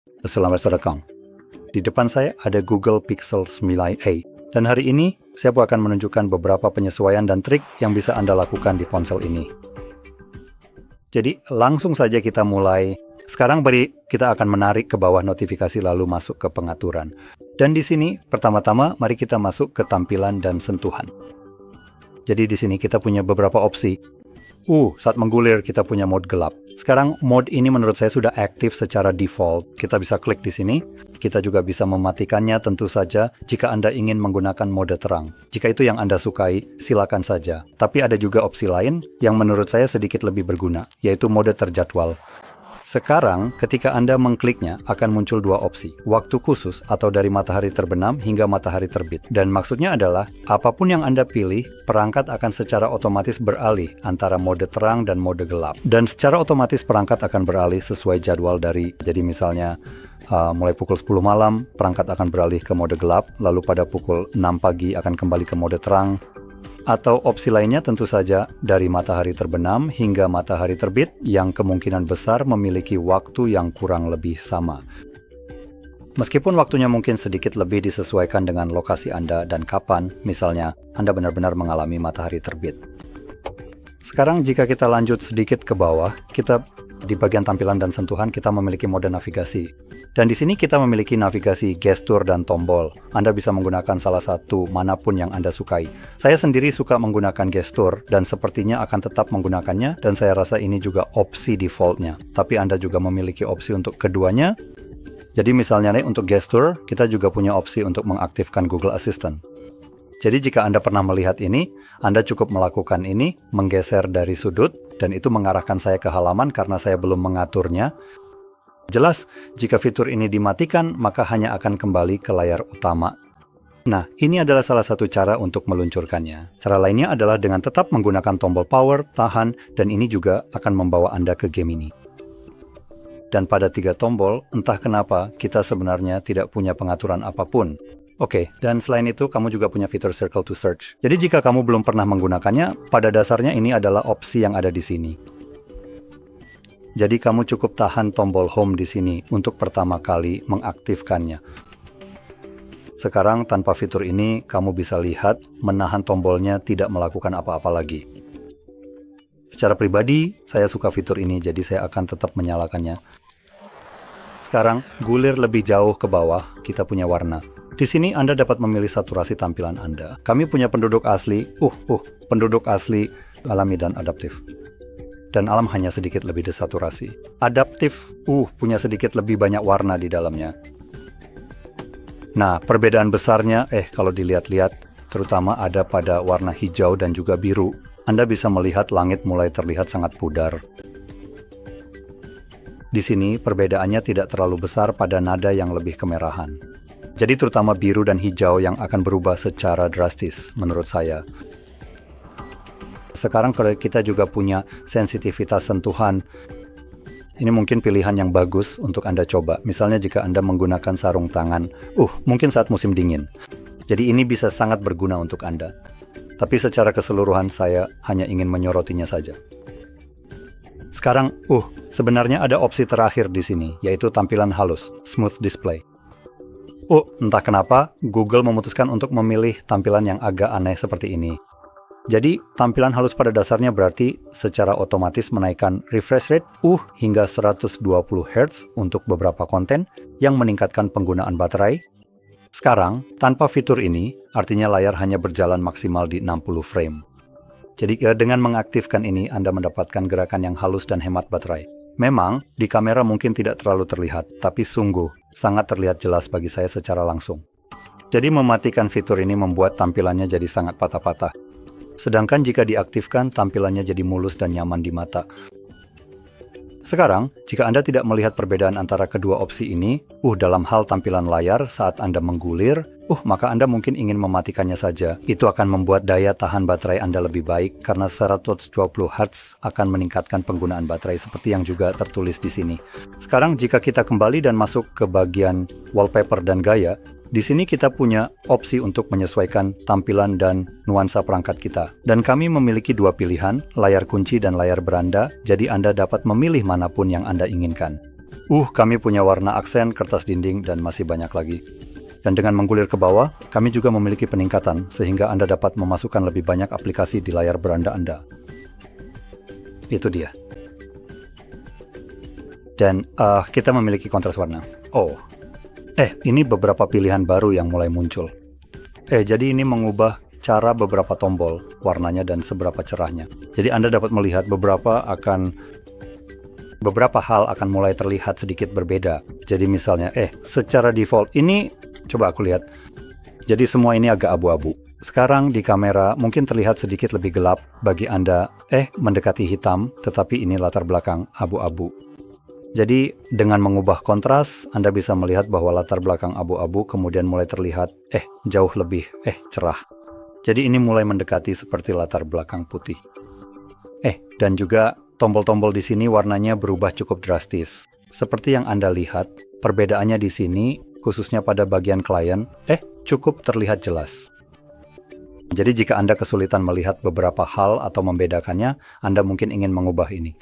Assalamualaikum. Di depan saya ada Google Pixel 9a, dan hari ini saya akan menunjukkan beberapa penyesuaian dan trik yang bisa Anda lakukan di ponsel ini. Jadi langsung saja kita mulai. Sekarang kita akan menarik ke bawah notifikasi lalu masuk ke pengaturan. Dan di sini pertama-tama mari kita masuk ke tampilan dan sentuhan. Jadi di sini kita punya beberapa opsi. Saat menggulir kita punya mode gelap. Sekarang mode ini menurut saya sudah aktif secara default. Kita bisa klik di sini. Kita juga bisa mematikannya tentu saja jika Anda ingin menggunakan mode terang. Jika itu yang Anda sukai, silakan saja. Tapi ada juga opsi lain yang menurut saya sedikit lebih berguna, yaitu mode terjadwal. Sekarang, ketika Anda mengkliknya, akan muncul dua opsi, waktu khusus atau dari matahari terbenam hingga matahari terbit. Dan maksudnya adalah, apapun yang Anda pilih, perangkat akan secara otomatis beralih antara mode terang dan mode gelap. Dan secara otomatis perangkat akan beralih sesuai jadwal jadi misalnya, mulai pukul 10 malam, perangkat akan beralih ke mode gelap, lalu pada pukul 6 pagi akan kembali ke mode terang. Atau opsi lainnya tentu saja dari matahari terbenam hingga matahari terbit yang kemungkinan besar memiliki waktu yang kurang lebih sama. Meskipun waktunya mungkin sedikit lebih disesuaikan dengan lokasi Anda dan kapan, misalnya Anda benar-benar mengalami matahari terbit. Sekarang jika kita lanjut sedikit ke bawah, kita di bagian tampilan dan sentuhan kita memiliki mode navigasi. Dan di sini kita memiliki navigasi gestur dan tombol. Anda bisa menggunakan salah satu manapun yang Anda sukai. Saya sendiri suka menggunakan gestur dan sepertinya akan tetap menggunakannya dan saya rasa ini juga opsi defaultnya. Tapi Anda juga memiliki opsi untuk keduanya. Jadi misalnya nih untuk gestur, kita juga punya opsi untuk mengaktifkan Google Assistant. Jadi jika Anda pernah melihat ini, Anda cukup melakukan ini, menggeser dari sudut, dan itu mengarahkan saya ke halaman karena saya belum mengaturnya. Jelas, jika fitur ini dimatikan, maka hanya akan kembali ke layar utama. Nah, ini adalah salah satu cara untuk meluncurkannya. Cara lainnya adalah dengan tetap menggunakan tombol power, tahan, dan ini juga akan membawa Anda ke game ini. Dan pada 3 tombol, entah kenapa kita sebenarnya tidak punya pengaturan apapun. Oke, dan selain itu kamu juga punya fitur Circle to Search. Jadi jika kamu belum pernah menggunakannya, pada dasarnya ini adalah opsi yang ada di sini. Jadi kamu cukup tahan tombol Home di sini untuk pertama kali mengaktifkannya. Sekarang tanpa fitur ini, kamu bisa lihat menahan tombolnya tidak melakukan apa-apa lagi. Secara pribadi, saya suka fitur ini, jadi saya akan tetap menyalakannya. Sekarang, gulir lebih jauh ke bawah, kita punya warna. Di sini Anda dapat memilih saturasi tampilan Anda. Kami punya penduduk asli, penduduk asli, alami dan adaptif. Dan alam hanya sedikit lebih desaturasi. Adaptif, punya sedikit lebih banyak warna di dalamnya. Nah, perbedaan besarnya, kalau dilihat-lihat, terutama ada pada warna hijau dan juga biru. Anda bisa melihat langit mulai terlihat sangat pudar. Di sini, perbedaannya tidak terlalu besar pada nada yang lebih kemerahan. Jadi terutama biru dan hijau yang akan berubah secara drastis, menurut saya. Sekarang kalau kita juga punya sensitivitas sentuhan, ini mungkin pilihan yang bagus untuk Anda coba. Misalnya jika Anda menggunakan sarung tangan, mungkin saat musim dingin. Jadi ini bisa sangat berguna untuk Anda. Tapi secara keseluruhan saya hanya ingin menyorotinya saja. Sekarang, sebenarnya ada opsi terakhir di sini, yaitu tampilan halus, Smooth Display. Entah kenapa, Google memutuskan untuk memilih tampilan yang agak aneh seperti ini. Jadi, tampilan halus pada dasarnya berarti secara otomatis menaikkan refresh rate hingga 120 Hz untuk beberapa konten yang meningkatkan penggunaan baterai. Sekarang, tanpa fitur ini, artinya layar hanya berjalan maksimal di 60 frame. Jadi, dengan mengaktifkan ini, Anda mendapatkan gerakan yang halus dan hemat baterai. Memang, di kamera mungkin tidak terlalu terlihat, tapi sungguh sangat terlihat jelas bagi saya secara langsung. Jadi, mematikan fitur ini membuat tampilannya jadi sangat patah-patah. Sedangkan jika diaktifkan, tampilannya jadi mulus dan nyaman di mata. Sekarang, jika Anda tidak melihat perbedaan antara kedua opsi ini, dalam hal tampilan layar saat Anda menggulir, maka Anda mungkin ingin mematikannya saja. Itu akan membuat daya tahan baterai Anda lebih baik karena 120 Hz akan meningkatkan penggunaan baterai seperti yang juga tertulis di sini. Sekarang jika kita kembali dan masuk ke bagian wallpaper dan gaya, di sini kita punya opsi untuk menyesuaikan tampilan dan nuansa perangkat kita. Dan kami memiliki dua pilihan, layar kunci dan layar beranda, jadi Anda dapat memilih manapun yang Anda inginkan. Kami punya warna aksen, kertas dinding, dan masih banyak lagi. Dan dengan menggulir ke bawah, kami juga memiliki peningkatan, sehingga Anda dapat memasukkan lebih banyak aplikasi di layar beranda Anda. Itu dia. Dan kita memiliki kontras warna. Ini beberapa pilihan baru yang mulai muncul. Jadi ini mengubah cara beberapa tombol, warnanya dan seberapa cerahnya. Jadi Anda dapat melihat beberapa hal akan mulai terlihat sedikit berbeda. Jadi misalnya, secara default ini, coba aku lihat. Jadi semua ini agak abu-abu. Sekarang di kamera mungkin terlihat sedikit lebih gelap bagi Anda, mendekati hitam, tetapi ini latar belakang abu-abu. Jadi dengan mengubah kontras, Anda bisa melihat bahwa latar belakang abu-abu kemudian mulai terlihat, jauh lebih, cerah. Jadi ini mulai mendekati seperti latar belakang putih. Dan juga tombol-tombol di sini warnanya berubah cukup drastis. Seperti yang Anda lihat, perbedaannya di sini, khususnya pada bagian klien, cukup terlihat jelas. Jadi jika Anda kesulitan melihat beberapa hal atau membedakannya, Anda mungkin ingin mengubah ini.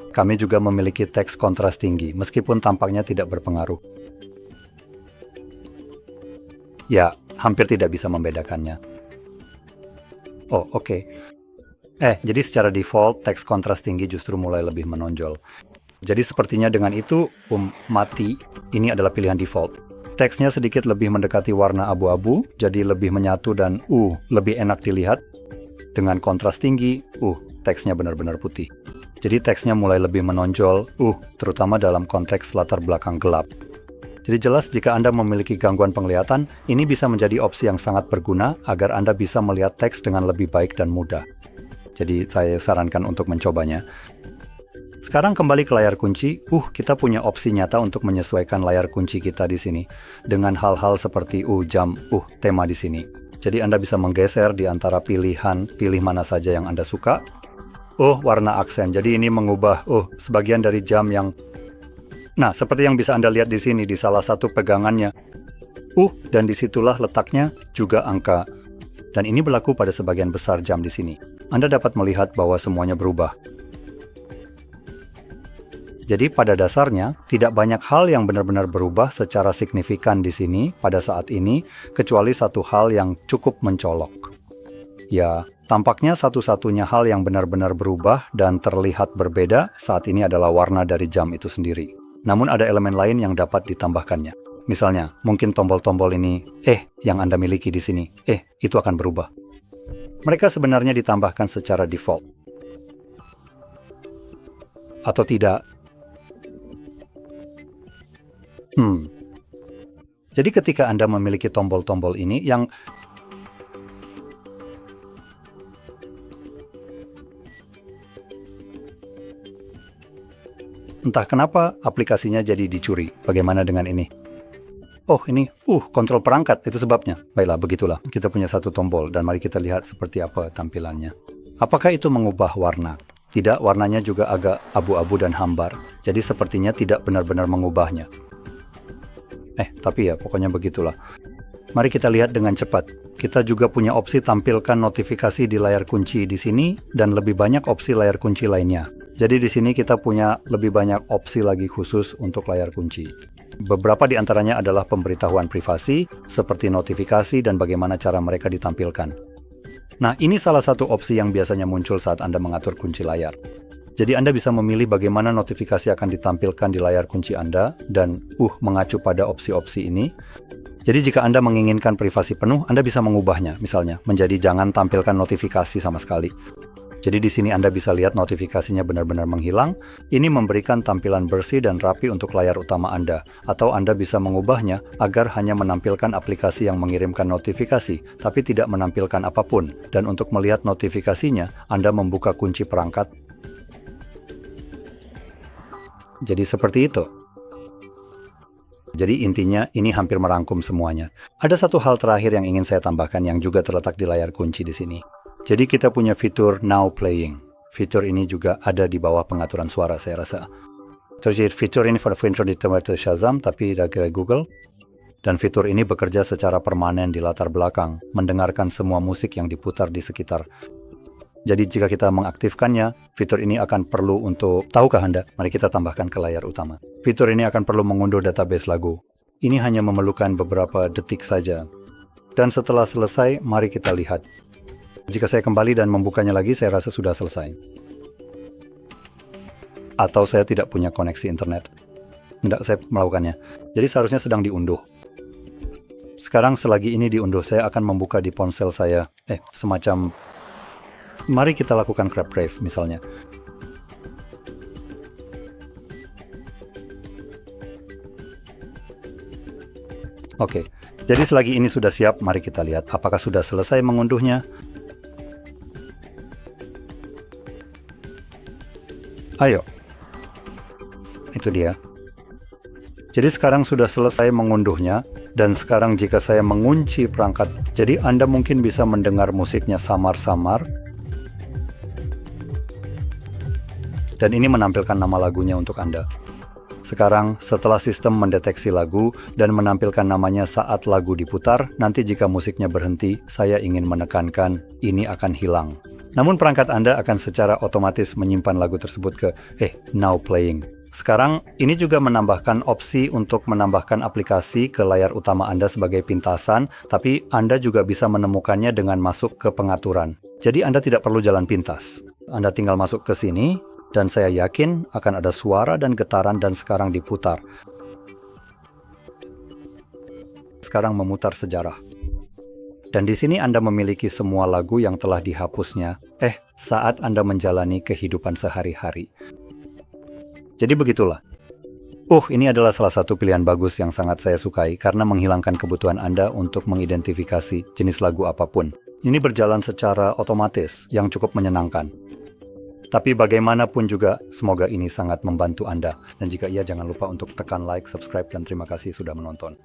Kami juga memiliki teks kontras tinggi, meskipun tampaknya tidak berpengaruh. Ya, hampir tidak bisa membedakannya. Oke. Jadi secara default, teks kontras tinggi justru mulai lebih menonjol. Jadi sepertinya dengan itu, mati, ini adalah pilihan default. Teksnya sedikit lebih mendekati warna abu-abu, jadi lebih menyatu dan lebih enak dilihat. Dengan kontras tinggi, teksnya benar-benar putih. Jadi teksnya mulai lebih menonjol, terutama dalam konteks latar belakang gelap. Jadi jelas jika Anda memiliki gangguan penglihatan, ini bisa menjadi opsi yang sangat berguna agar Anda bisa melihat teks dengan lebih baik dan mudah. Jadi saya sarankan untuk mencobanya. Sekarang kembali ke layar kunci, kita punya opsi nyata untuk menyesuaikan layar kunci kita di sini dengan hal-hal seperti jam, tema di sini. Jadi Anda bisa menggeser di antara pilih mana saja yang Anda suka. Warna aksen. Jadi ini mengubah sebagian dari jam yang seperti yang bisa Anda lihat di sini di salah satu pegangannya. Dan disitulah letaknya juga angka. Dan ini berlaku pada sebagian besar jam di sini. Anda dapat melihat bahwa semuanya berubah. Jadi pada dasarnya, tidak banyak hal yang benar-benar berubah secara signifikan di sini pada saat ini, kecuali satu hal yang cukup mencolok. Ya, tampaknya satu-satunya hal yang benar-benar berubah dan terlihat berbeda saat ini adalah warna dari jam itu sendiri. Namun ada elemen lain yang dapat ditambahkannya. Misalnya, mungkin tombol-tombol ini, yang Anda miliki di sini, itu akan berubah. Mereka sebenarnya ditambahkan secara default. Atau tidak? Jadi ketika Anda memiliki tombol-tombol ini yang entah kenapa aplikasinya jadi dicuri. Bagaimana dengan ini? Ini, kontrol perangkat, itu sebabnya. Baiklah, begitulah. Kita punya satu tombol, dan mari kita lihat seperti apa tampilannya. Apakah itu mengubah warna? Tidak, warnanya juga agak abu-abu dan hambar. Jadi sepertinya tidak benar-benar mengubahnya. Tapi ya, pokoknya begitulah. Mari kita lihat dengan cepat. Kita juga punya opsi tampilkan notifikasi di layar kunci di sini, dan lebih banyak opsi layar kunci lainnya. Jadi di sini kita punya lebih banyak opsi lagi khusus untuk layar kunci. Beberapa di antaranya adalah pemberitahuan privasi, seperti notifikasi dan bagaimana cara mereka ditampilkan. Nah, ini salah satu opsi yang biasanya muncul saat Anda mengatur kunci layar. Jadi Anda bisa memilih bagaimana notifikasi akan ditampilkan di layar kunci Anda, dan mengacu pada opsi-opsi ini. Jadi jika Anda menginginkan privasi penuh, Anda bisa mengubahnya, misalnya menjadi jangan tampilkan notifikasi sama sekali. Jadi di sini Anda bisa lihat notifikasinya benar-benar menghilang. Ini memberikan tampilan bersih dan rapi untuk layar utama Anda. Atau Anda bisa mengubahnya agar hanya menampilkan aplikasi yang mengirimkan notifikasi, tapi tidak menampilkan apapun. Dan untuk melihat notifikasinya, Anda membuka kunci perangkat. Jadi seperti itu. Jadi intinya ini hampir merangkum semuanya. Ada satu hal terakhir yang ingin saya tambahkan yang juga terletak di layar kunci di sini. Jadi kita punya fitur Now Playing. Fitur ini juga ada di bawah pengaturan suara saya rasa. Terus fitur ini fitur di Shazam tapi dari Google. Dan fitur ini bekerja secara permanen di latar belakang, mendengarkan semua musik yang diputar di sekitar. Jadi jika kita mengaktifkannya, fitur ini akan perlu untuk, tahukah Anda? Mari kita tambahkan ke layar utama. Fitur ini akan perlu mengunduh database lagu. Ini hanya memerlukan beberapa detik saja. Dan setelah selesai, mari kita lihat. Jika saya kembali dan membukanya lagi, saya rasa sudah selesai. Atau saya tidak punya koneksi internet. Tidak, saya melakukannya. Jadi seharusnya sedang diunduh. Sekarang selagi ini diunduh, saya akan membuka di ponsel saya. Semacam... Mari kita lakukan Grab Brave misalnya. Oke, jadi selagi ini sudah siap, mari kita lihat apakah sudah selesai mengunduhnya. Ayo. Itu dia. Jadi sekarang sudah selesai mengunduhnya, dan sekarang jika saya mengunci perangkat, jadi Anda mungkin bisa mendengar musiknya samar-samar. Dan ini menampilkan nama lagunya untuk Anda. Sekarang, setelah sistem mendeteksi lagu dan menampilkan namanya saat lagu diputar, nanti jika musiknya berhenti, saya ingin menekankan ini akan hilang. Namun perangkat Anda akan secara otomatis menyimpan lagu tersebut ke now playing. Sekarang, ini juga menambahkan opsi untuk menambahkan aplikasi ke layar utama Anda sebagai pintasan, tapi Anda juga bisa menemukannya dengan masuk ke pengaturan. Jadi Anda tidak perlu jalan pintas. Anda tinggal masuk ke sini, dan saya yakin akan ada suara dan getaran dan sekarang diputar. Sekarang memutar sejarah. Dan di sini Anda memiliki semua lagu yang telah dihapusnya, saat Anda menjalani kehidupan sehari-hari. Jadi begitulah. Ini adalah salah satu pilihan bagus yang sangat saya sukai karena menghilangkan kebutuhan Anda untuk mengidentifikasi jenis lagu apapun. Ini berjalan secara otomatis yang cukup menyenangkan. Tapi bagaimanapun juga, semoga ini sangat membantu Anda. Dan jika iya, jangan lupa untuk tekan like, subscribe, dan terima kasih sudah menonton.